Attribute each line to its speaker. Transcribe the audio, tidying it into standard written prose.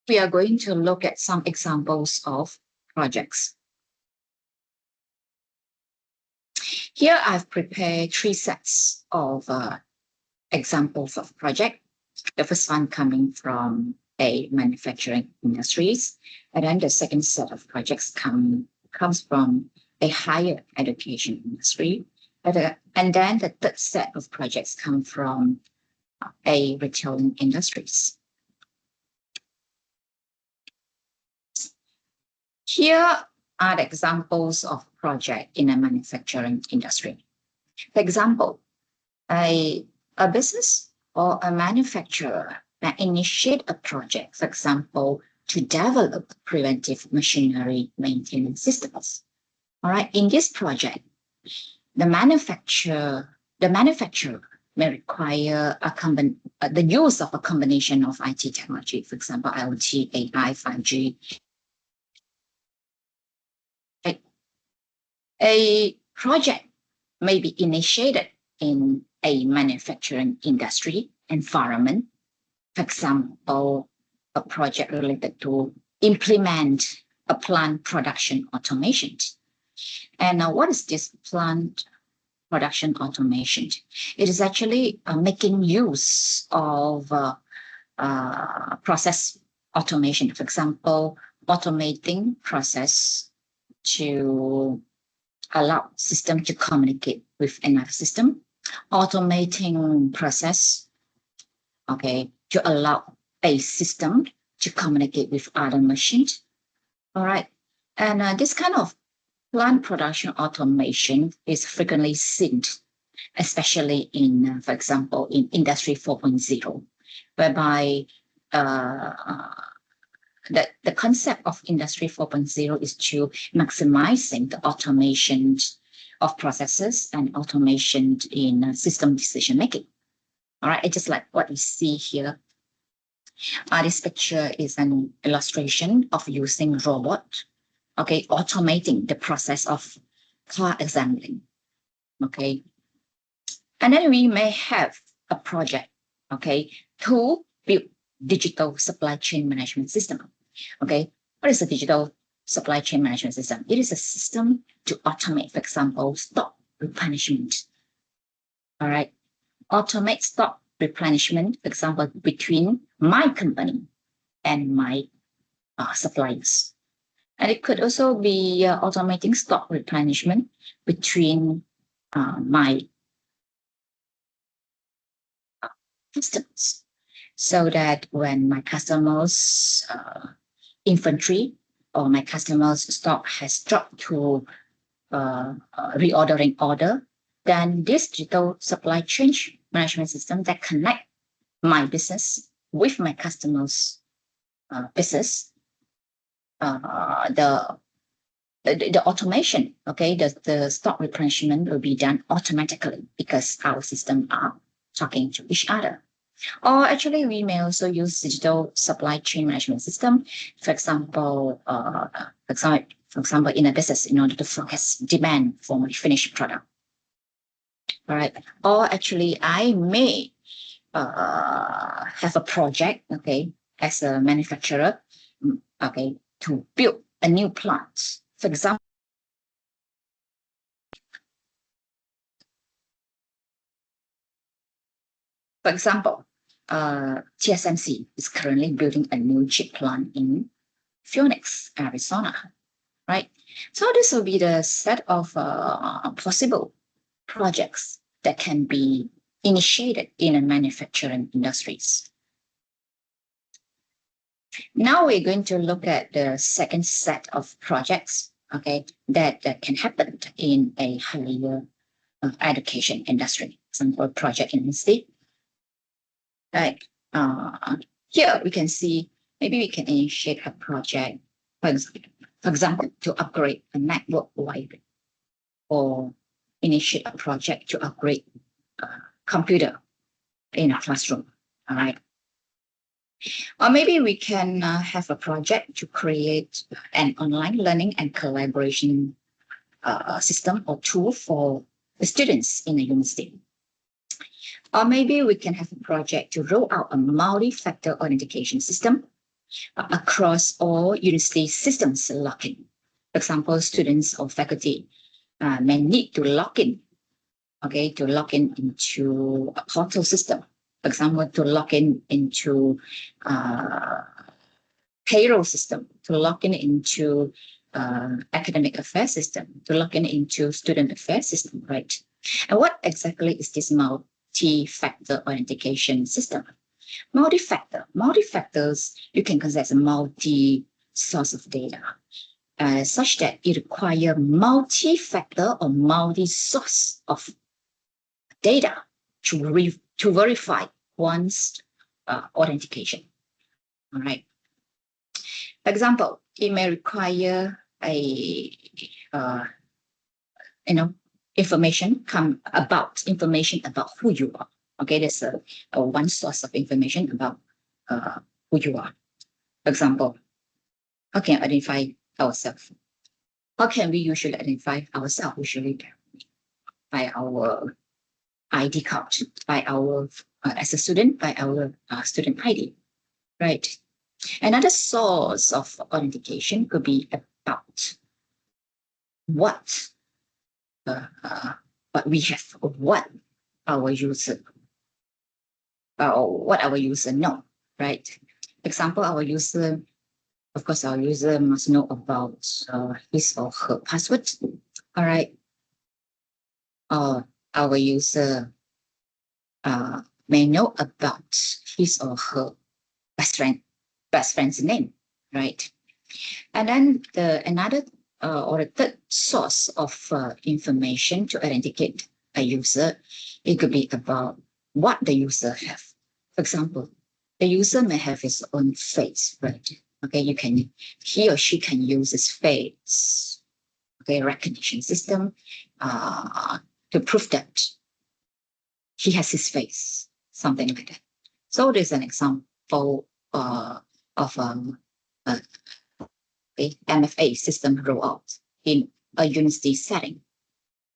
Speaker 1: we are going to look at some examples of projects. Here I've prepared 3 sets of examples of project. The first one coming from a manufacturing industries, and then the second set of projects comes from a higher education industry, and then the third set of projects come from a retailing industries. Here are the examples of project in a manufacturing industry. For example, a business or a manufacturer that initiate a project, for example, to develop preventive machinery maintenance systems. All right, in this project, the manufacturer may require the use of a combination of IT technology, for example, IoT, AI, 5G. A project may be initiated in a manufacturing industry environment. For example, a project related to implement a plant production automation. And what is this plant production automation? It is actually making use of process automation. For example, automating process to allow system to communicate with another system, automating process, okay, to allow a system to communicate with other machines. All right, and this kind of plant production automation is frequently seen, especially in, for example, in Industry 4.0, whereby the concept of Industry 4.0 is to maximizing the automation of processes and automation in system decision making. All right, it's just like what we see here. This picture is an illustration of using robot, okay, automating the process of car assembling, okay. And then we may have a project, okay, to build digital supply chain management system. Okay, what is a digital supply chain management system? It is a system to automate, for example, stock replenishment. All right, automate stock replenishment, for example, between my company and my suppliers. And it could also be automating stock replenishment between my customers, so that when my customers' inventory or my customers' stock has dropped to reordering order, then this digital supply chain management system that connect my business with my customers' business, the automation, okay, the stock replenishment will be done automatically because our systems are talking to each other. Or actually, we may also use digital supply chain management system, for example, in a business, in order to forecast demand for my finished product. All right. Or actually, I may have a project, okay, as a manufacturer, okay, to build a new plant. For example, TSMC is currently building a new chip plant in Phoenix, Arizona, right? So this will be the set of possible projects that can be initiated in a manufacturing industries. Now we're going to look at the second set of projects, okay, that can happen in a higher education industry. For example, project in state. Right. Here we can see maybe we can initiate a project, for example, to upgrade a network wiring, or initiate a project to upgrade a computer in a classroom. All right. Or maybe we can have a project to create an online learning and collaboration system or tool for the students in a university. Or maybe we can have a project to roll out a multi-factor authentication system across all university systems login. For example, students or faculty may need to log in, okay, to log in into a portal system. For example, to log in into payroll system, to log in into academic affairs system, to log in into student affairs system, right? And what exactly is this multi-factor authentication system? Multi-factors, you can consider as a multi-source of data, such that it requires multi-factor or multi-source of data to verify one's authentication. All right. For example, it may require information about who you are. Okay, there's a one source of information about who you are. For example, how can we identify ourselves? How can we usually identify ourselves? Usually by our ID card, by our as a student, by our student ID, right? Another source of authentication could be about what we have, or what our user know, right? For example, our user must know about his or her password. All right. Our user may know about his or her best friend's name, right? And then the third source of information to authenticate a user, it could be about what the user have. For example, the user may have his own face, right? Okay, he or she can use his face, okay, recognition system to prove that he has his face, something like that. So there's an example of MFA system rollout in a university setting.